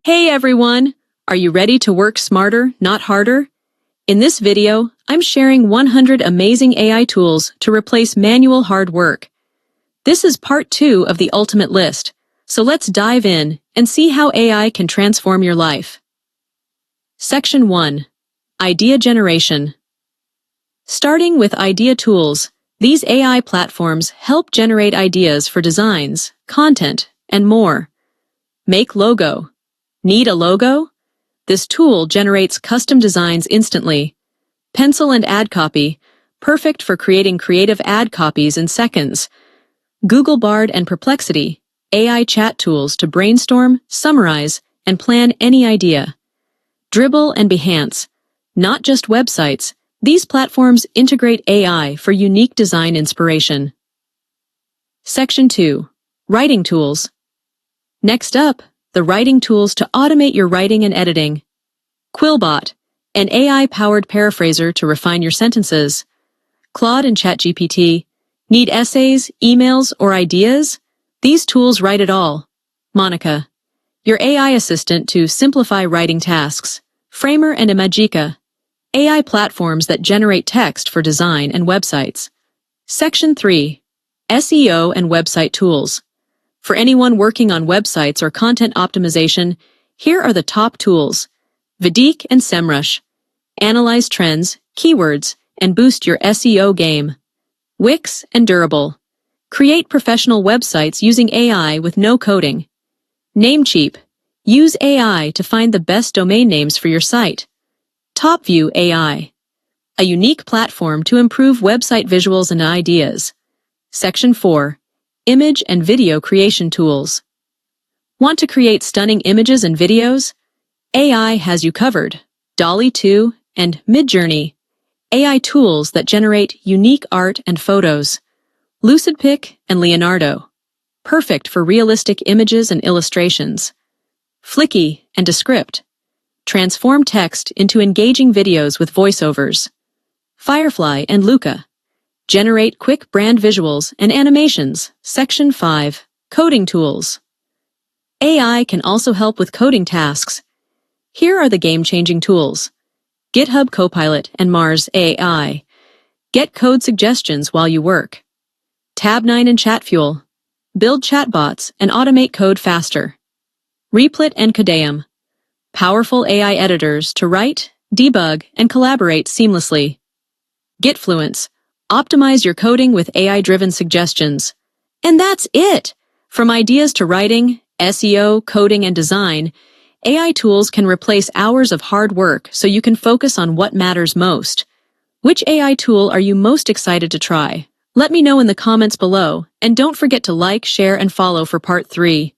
Hey everyone! Are you ready to work smarter, not harder? In this video, I'm sharing 100 amazing AI tools to replace manual hard work. This is part 2 of the ultimate list, so let's dive in and see how AI can transform your life. Section 1. Idea Generation. Starting with idea tools, these AI platforms help generate ideas for designs, content, and more. Make logo. Need a logo? This tool generates custom designs instantly. Pencil and ad copy, perfect for creating creative ad copies in seconds. Google Bard and Perplexity, AI chat tools to brainstorm, summarize, and plan any idea. Dribbble and Behance, not just websites, these platforms integrate AI for unique design inspiration. Section 2. Writing Tools. Next up, the writing tools to automate your writing and editing. Quillbot, an AI-powered paraphraser to refine your sentences. Claude and ChatGPT, need essays, emails, or ideas? These tools write it all. Monica, your AI assistant to simplify writing tasks. Framer and Imagica, AI platforms that generate text for design and websites. Section 3. SEO and Website Tools. For anyone working on websites or content optimization, here are the top tools. Vidiq and SEMrush. Analyze trends, keywords, and boost your SEO game. Wix and Durable. Create professional websites using AI with no coding. Namecheap. Use AI to find the best domain names for your site. TopView AI. A unique platform to improve website visuals and ideas. Section 4. Image and Video Creation Tools. Want to create stunning images and videos? AI has you covered. DALL-E 2 and Midjourney, AI tools that generate unique art and photos. LucidPic and Leonardo, perfect for realistic images and illustrations. Flicky and Descript, transform text into engaging videos with voiceovers. Firefly and Luca, generate quick brand visuals and animations. Section 5. Coding Tools. AI can also help with coding tasks. Here are the game-changing tools. GitHub Copilot and Mars AI. Get code suggestions while you work. Tab9 and ChatFuel. Build chatbots and automate code faster. Replit and Codeum. Powerful AI editors to write, debug, and collaborate seamlessly. Gitfluence. Optimize your coding with AI-driven suggestions. And that's it! From ideas to writing, SEO, coding, and design, AI tools can replace hours of hard work so you can focus on what matters most. Which AI tool are you most excited to try? Let me know in the comments below, and don't forget to like, share, and follow for part 3.